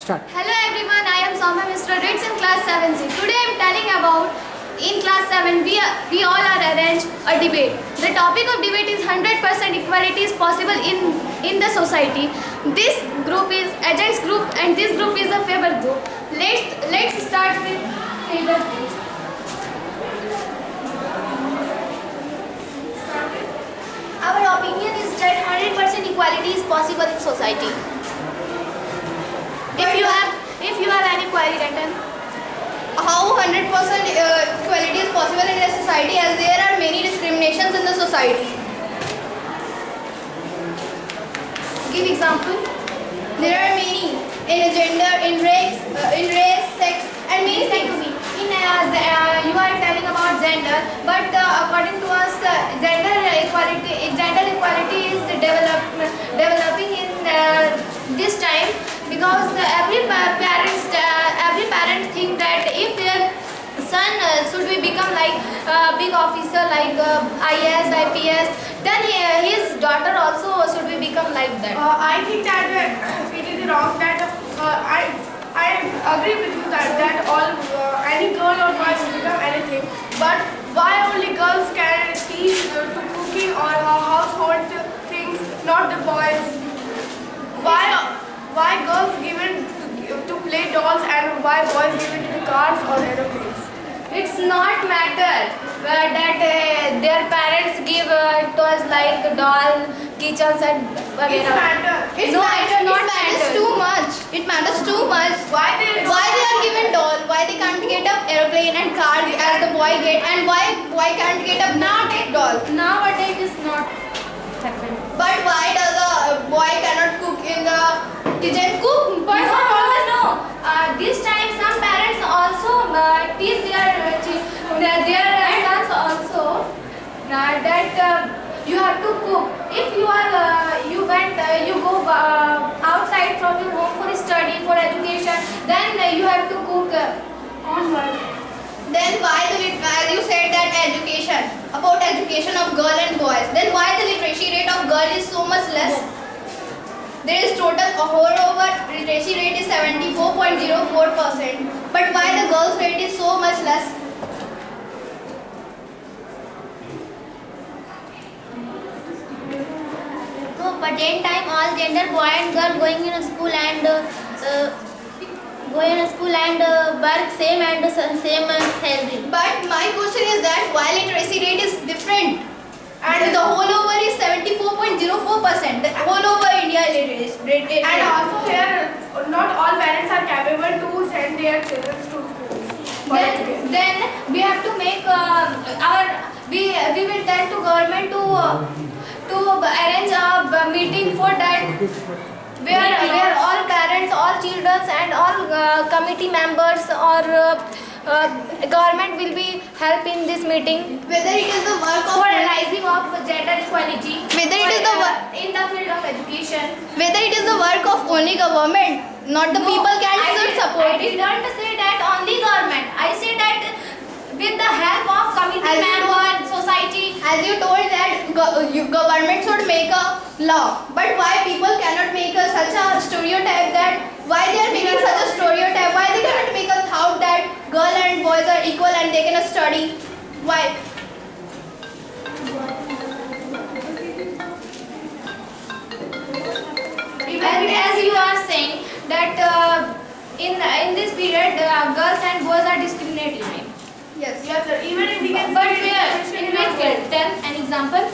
Start. Hello everyone, I am Soumya Mr. Reads in class 7C. Today I am telling about in class 7 we all are arranged a debate. The topic of debate is 100% equality is possible in the society. This group is agents group and this group is a favor group. Let's start with favor group. Our opinion is that 100% equality is possible in society. If you have any query written. How 100% equality is possible in a society, as there are many discriminations in the society. Give example. There are many in gender, in race, sex, and many Listen to things. me. You are telling about gender, but according to us, gender equality is developing in this time because every parent think that if their son should we become like big officer like IAS, IPS, then his daughter also should we become like that. I think that it is wrong that I agree with you that all any girl or boy will become anything, but why only girls can teach to cooking or household things, not the boys? Why girls given to play dolls and why boys given to the cars or aeroplanes? It's not matter that their parents give toys like doll, kitchens and It's वगैरह. matter. No, it's not It matters matter. too much. It matters too much. Why they are given doll? Why they can't get up aeroplane and car as the boy get? And why can't get up not doll? Nowadays it's not happen. But why does a boy cannot cook in the kitchen? Cook. Boys No, are always no. This time some parents also teach their sons also that you have to cook. If you are you go outside from your home for study for education, then you have to cook onward. Then why as you said that about education of girl and boys, then why the literacy rate of girl is so much less? There is total over literacy rate is 74.04%, but why the girls rate is so much less? No, but in time all gender boy and girl going in a school and work same and same salary. But my question is that why literacy rate is different? And the whole over is 74.04%. The whole over India literacy rate. And also here, not all parents are capable to send their children to school. for education. Then we have to make we will tell to government to arrange a meeting for that where all parents, all children and all committee members or government will be help in this meeting Whether it is the work for of rising of gender equality. Whether it is the in the field of education. whether it is the work of only government, not the No, people can I support it. didn't say that only government. I say that with the help of committee As you member, society. As you told that government should make a law, but why people cannot make such a stereotype that why they are making such a stereotype? Why they cannot make a thought that girl and boys are equal and they can study? Why? And as you are saying that in this period girls and boys are discriminated. Yes. Yes, sir. Even if we can But see where? discrimination In which field? Tell an example.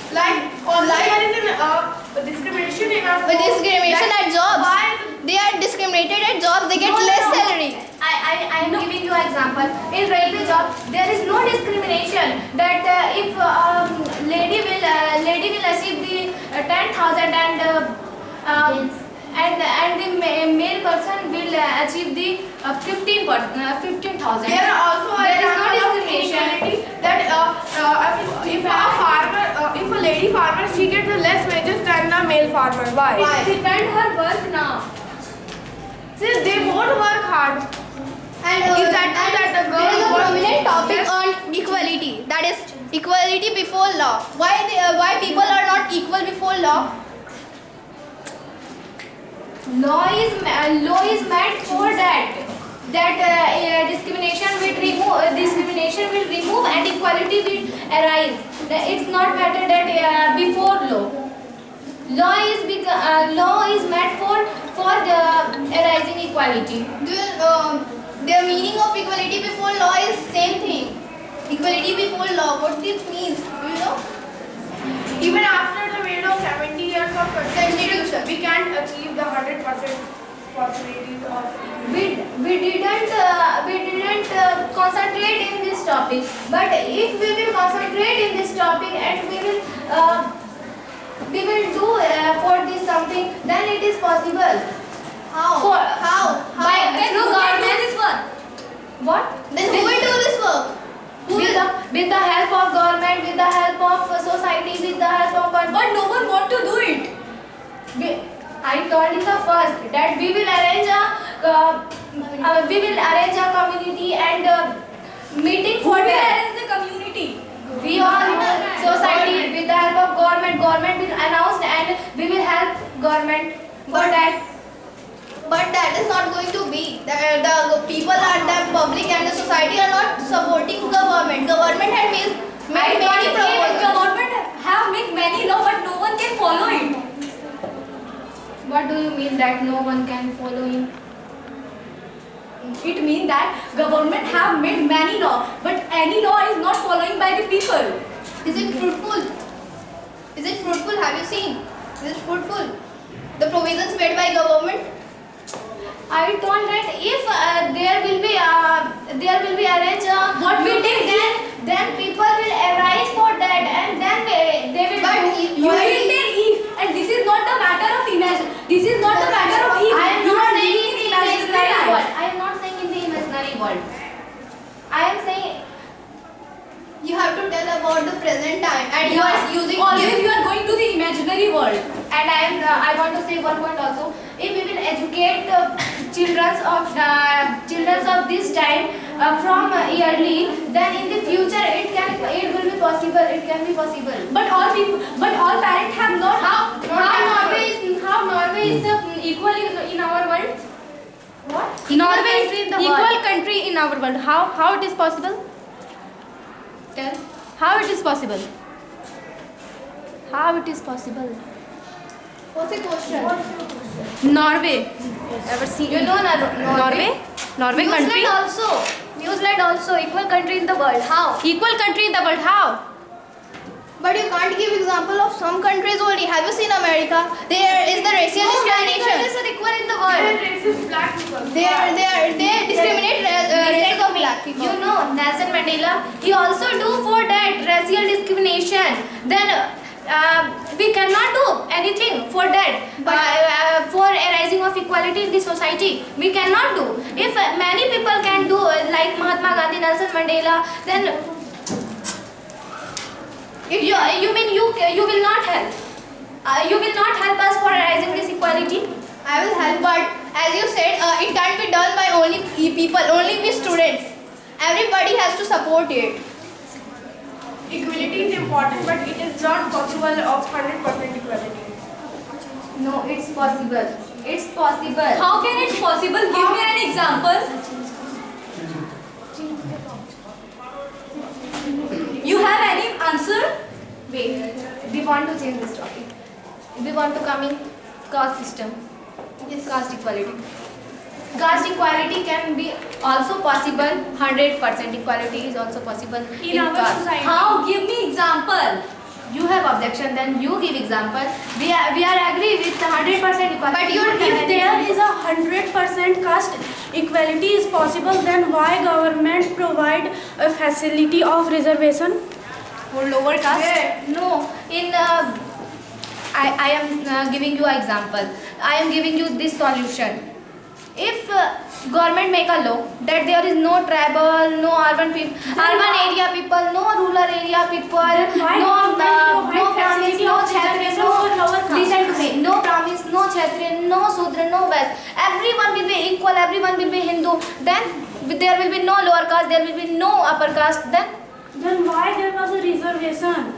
there is a discrimination in our But discrimination at jobs. Why? They are discriminated at jobs. They get No, less no. salary. I am giving you example. In railway job, there is no discrimination that if lady will achieve the 10,000 and the male person will achieve the 15,000. There are also There is no example of discrimination. inequality that if a lady farmer, she gets less wages than the male farmer. Why? Why? It depends her work now. See, they both work hard. And Is that true that the girl there is a works prominent topic less? on equality. That is equality before law. Why people are not equal before law? Law is meant for that. Discrimination will remove and equality will arise. It's not matter that before law. Law is meant for the arising equality. The meaning of equality before law is same thing. Equality before law. What this means? Do you know? Even after the wait of 70 years of Constitution. constitution, we can't achieve the 100% possibility of equality. We didn't concentrate in this topic, but if we will concentrate in this topic and we will do for this something, then it is possible. How? By Then through who can do government. this work? What? Then who will do this work? With the help of government, with the help of society, with the help of But no one want to do it. I told in the first that we will arrange a community and meeting Who for will that. arrange the community? We all society with the help of government will announce and we will help government for that. But that is not going to be. The people and the public and the society are not supporting government. Government had made many proposals. Government have made many law, but no one can follow it. What do you mean that no one can follow him? It means that government have made many law, but any law is not following by the people. Is it fruitful? Is it fruitful? Have you seen? Is it fruitful? The provisions made by government. I told that if there will be arranged What we meeting, then people will arise for that and then they will But do. You will tell if, and this is not the matter of imagine. This is not the matter of if. I am You not are saying living in the imaginary life. world. I am not saying in the imaginary world. I am saying You have to tell about the present time, and you are using. Always you are going to the imaginary world. and I want to say one point also. If we will educate children of this time from early, then in the future it will be possible. It can be possible. But all parents have not. How Norway is equal in our world? What? Norway is in the equal world. country in our world. How it is possible? Tell. How it is possible? How it is possible? What's the question? Norway. Ever seen? You know Norway? Norway country. New Zealand also equal country in the world. How? Equal country in the world. How? But you can't give example of some countries only. Have you seen America? There is the racial discrimination. Countries are equal in the They world. are racist black people. They discriminate races of black people. You know Nelson Mandela, he also do for that racial discrimination. Then we cannot do anything for that. For arising of equality in the society, we cannot do. If many people can do like Mahatma Gandhi, Nelson Mandela, then if you mean you will not help. You will not help us for arising this equality. I will help, but as you said, it can't be done by only people, only we students. Everybody has to support it. Equality is important, but it is not possible of 100% equality. No, it's possible. It's possible. How can it possible? Give me an example. You have any answer? Wait, we want to change this topic. We want to come in caste system. Yes, caste equality. Caste equality can be also possible. 100% equality is also possible in our caste. society. How? Give me example. You have objection, then you give example. We are agree with 100% equality. But you If there is a 100% caste equality is possible, then why government provide a facility of reservation? For lower caste. No, in I am giving you an example. I am giving you this solution. If government make a law that there is no tribal, no urban area people, no rural area people, no Brahmins, no Kshatriya, listen to me, no Brahmins, no Kshatriya, no Sudra, no Vaishya. Everyone will be equal. Everyone will be Hindu. Then there will be no lower caste. There will be no upper caste. Then why there was a reservation?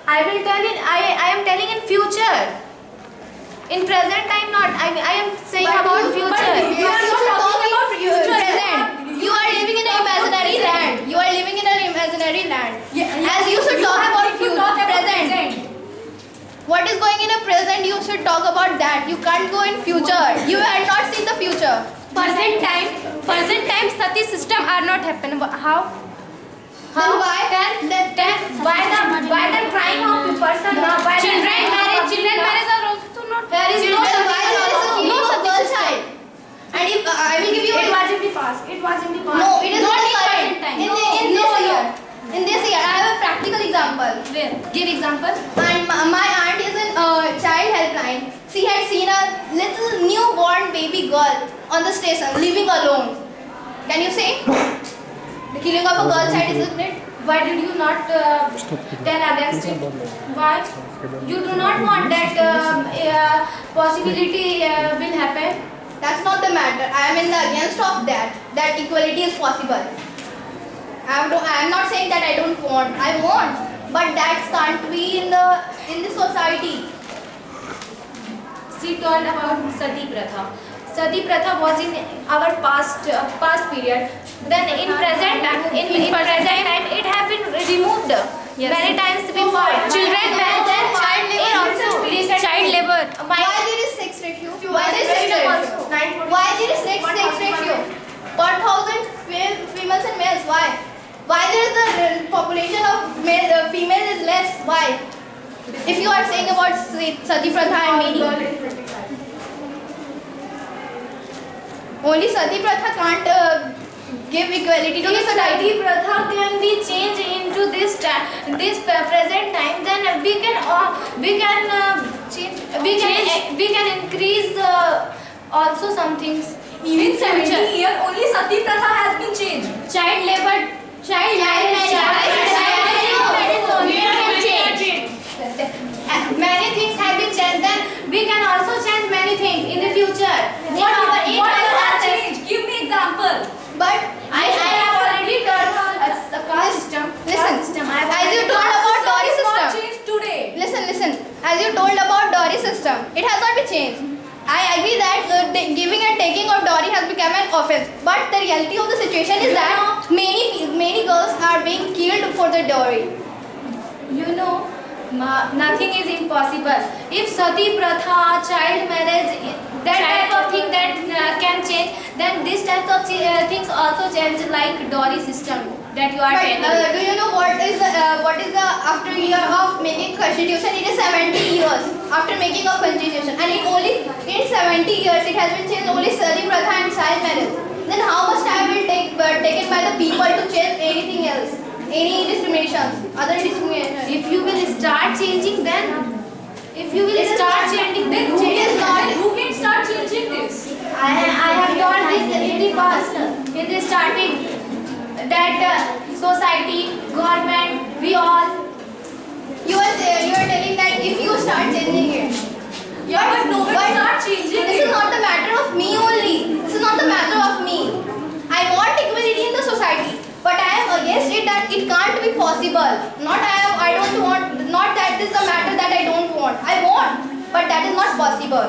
I will tell in. I am telling in future. In present time, not. I am saying But about you- future. but you are not talking about present. You are living in an imaginary land. You are living in an imaginary land. As you should talk about future, present. What is going in a present, you should talk about that. You can't go in future. You have not seen the future. Present time, sati system are not happen. How? Then why? Then why the crying of person? Children marriage are also not. There is no why there is a killing of girl child. And if I will give you It was in the past. It was in the past. no, it is not Not in current. present time. In No, this no. year. In this year, I have a practical example. Where? Give example. And my aunt is in child helpline. She had seen a little newborn baby girl on the station living alone. Can you say? The killing of a girl child, isn't it? Why did you not tell against it? Why? You do not want that possibility will happen. That's not the matter. I am in the against of that. That equality is possible. I am not saying that I don't want. I want, but that can't be in the society. She told about Sati Pratha. Sati Pratha was in our past period. Then in present time, it have been removed many times before. Children marriage and child labor also. Child labor. Why there is sex ratio? Why there is sex ratio? Why there is sex ratio? 1,000 females and males. Why? Why there is the population of female is less? Why? If you are saying about Sati Pratha and many, only Sati Pratha can't give equality to the If society. Sati Pratha can be changed into this present time, then we can increase also some things. Even 70 years, only Sati Pratha has been changed. Child labor, child marriage. Many things have been changed. Then we can also change many things in the future. What has changed? Give me example. But I have already told the caste system. listen, I have as you already told about Dowry It's not system. changed today. Listen. As you told about Dowry system, it has not been changed. I agree that the giving and taking of dowry has become an offense. But the reality of the situation is that many girls are being killed for the dowry. You know, nothing is impossible. If Sati Pratha, child marriage, that type of thing that can change, then this type of things also change, like dowry system that you are But telling. do you know what is the after year of making constitution? It is 70 years after making of constitution, and in 70 years it has been changed only Sati Pratha and child marriage. Then how much time will taken by the people to change anything else? Any discriminations, other discriminations? If you will start changing, then if you will start changing, then Who change can, not. who can start changing this? I have told this in the past, in the starting, that society, government, we all. You are telling that if you start changing it. Yeah, but nobody But start changing this it. is not the matter of me only. This is not the matter of me. I want equality in the society, but I am against it that it can't be possible. I don't want. Not that is the matter that I don't want. I want, but that is not possible.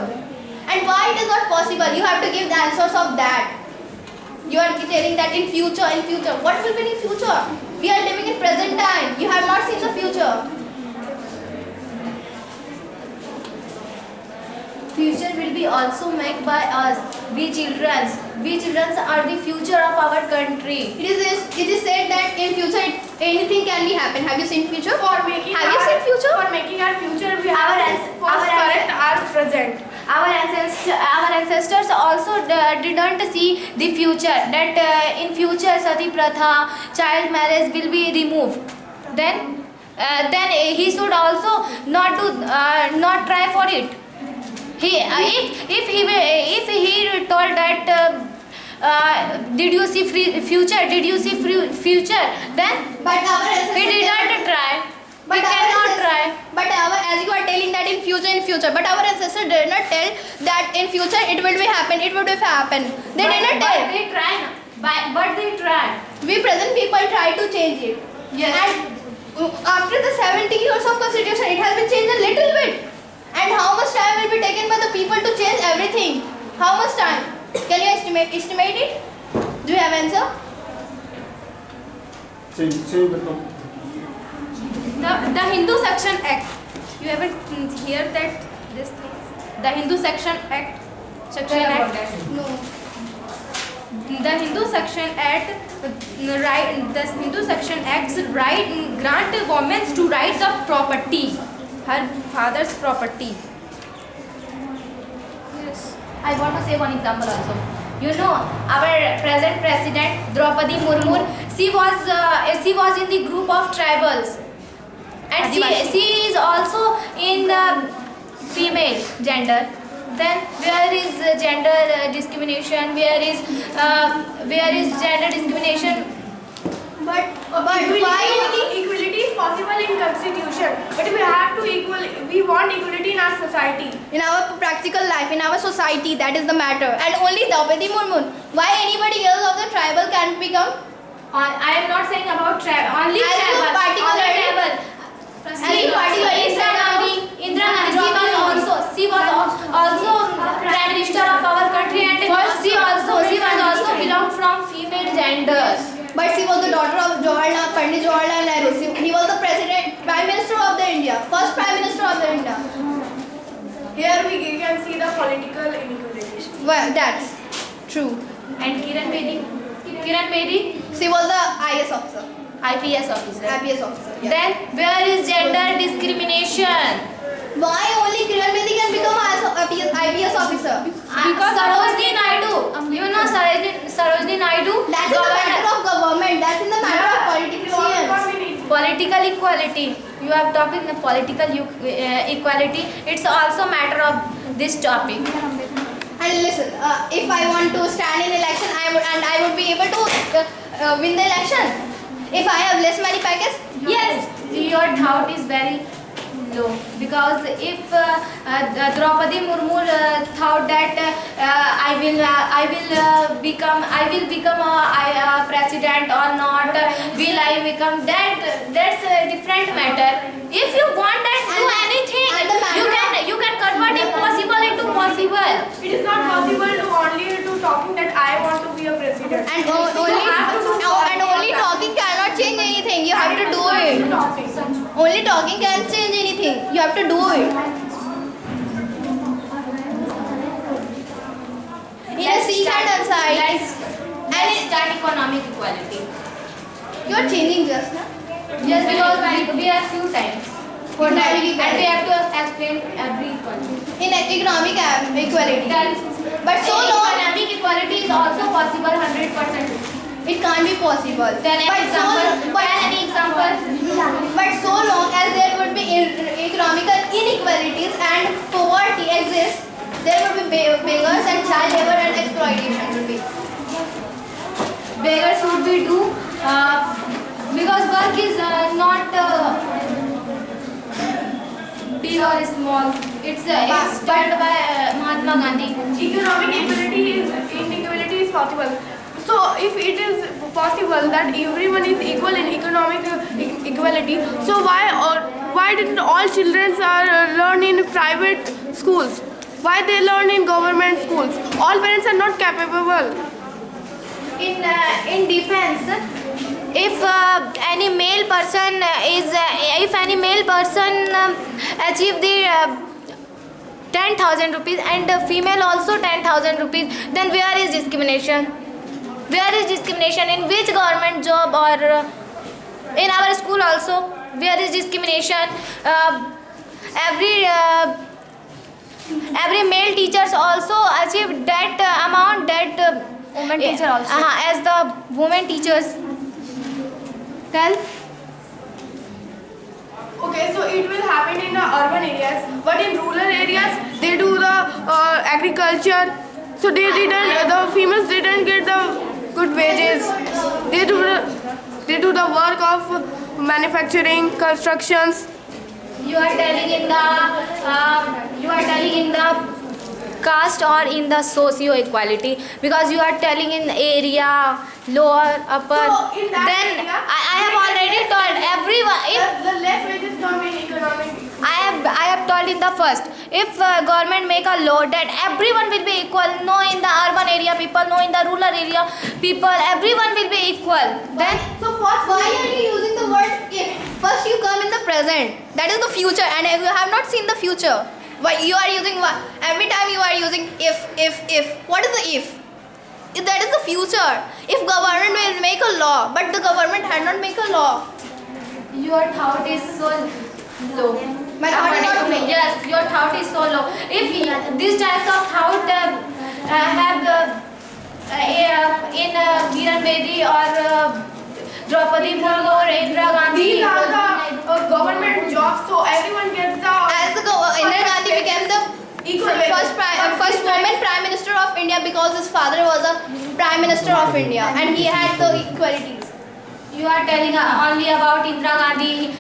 And why it is not possible? You have to give the answers of that. You are telling that in future. What will be in future? We are living in present time. You have not seen the future. Future will be also made by us, we children. We children are the future of our country. It is said that in future anything can be happen. Have you seen future? For making Have you seen future? For making our future, we Our have ans- to first our correct our present. Our ancestors also didn't see the future, that in future Sati Pratha, child marriage will be removed. Then he should also not try for it. If he told that did you see future? Did you see future? Then But our ancestors he did not try. We cannot try. But as you are telling that in future, but our ancestors did not tell that in future it will be happen. It will be happen. They did not But tell. they try. But they try. We present people try to change it. Yes. And after the 70 years of constitution, it has been changed a little bit. And how much time will be taken by the people to change everything? How much time? Can you estimate it? Do you have answer? The Hindu Section Act. You ever hear that this thing? The Hindu Section Act. Section Act. No. The Hindu Section Act. The Hindu Section Acts grant women to right the property, her father's property. Yes. I want to say one example also. You know, our present president Draupadi Murmu, she was in the group of tribals, and she is also in the female gender. Then where is gender discrimination? Where is gender discrimination? But why only? Equality is possible in constitution, but we want equality in our society. In our practical life, in our society, that is the matter. And only Draupadi Murmu. Why anybody else of the tribal can't become? I am not saying about tribal. Only As you tribal. particularly- Tribal. Indira Gandhi, she was also Prime Minister of our country, and she was also belonged from female gender. But she was the daughter of Pandit Jawaharlal Nehru. He was the Prime Minister of the India, first Prime Minister of the India. Here we can see the political inequality. Well, that's true. And Kiran Bedi, She was the IS officer, IPS officer. IPS officer. Yeah. Then where is gender discrimination? Why only Kiran Bedi can become IPS officer? Because Sarojini Naidu, you know Sarojini Naidu. That's in the matter of government. That's in the matter of politicians. Political equality. You have topic the political equality. It's also matter of this topic. And listen, if I want to stand in election, I would be able to win the election. If I have less money packets. Yes, your doubt is very low, because if Draupadi Murmu thought that I will become a president or not, will I become that's a different matter. If you want that, do anything. You can convert impossible into possible. It is not possible to only to talking that I want to be a president. And only talking cannot change anything. You have to do it. Only talking can change anything. You have to do it. In a sea-hand side. And start economic equality. You are changing just now. Yes, because we have few times for that, Economic and we have to explain every equality. In economic equality. But so long, Economic equality is also possible 100%. it can't be possible. Then an example. But so long as there would be economical inequalities and poverty exists, there would be beggars and child labor and exploitation would be. Beggars would be do because work is not big or small. It's started by Mahatma Gandhi. Economic inequality is possible. So if it is possible that everyone is equal in economic equality, so why didn't all children learn in private schools? Why they learn in government schools? All parents are not capable. In defense, if any male person achieve the 10,000 rupees and the female also 10,000 rupees, then where is discrimination? Where is discrimination? In which government job or in our school also? Where is discrimination? Every male teachers also achieve that amount that women teacher also as the women teachers. Tell. Okay, so it will happen in the urban areas, but in rural areas they do the agriculture. So the females didn't get the good wages. They do the work of manufacturing, constructions. You are telling in the caste or in the socio equality, because you are telling in area lower upper. So in that then area, I have already told everyone. If The less wages come in economic. I have told in the first. If government make a law that everyone will be equal, no in the urban area people, no in the rural area people, everyone will be equal. Then So first, why are you using the word if? First you come in the present. That is the future, and if you have not seen the future, why you are using every time you are using if. What is the if? If that is the future. If government will make a law, but the government had not make a law. your thought is so low. My thought is not low. Yes, your thought is so low. If these types of thought have in Kiran Bedi or Draupadi Murmu or Indira Gandhi. These are the government jobs, so everyone gets the. As the Indira Gandhi became the first woman Prime Minister of India because his father was a Prime Minister of India and he had the equalities. You are telling only about Indira Gandhi.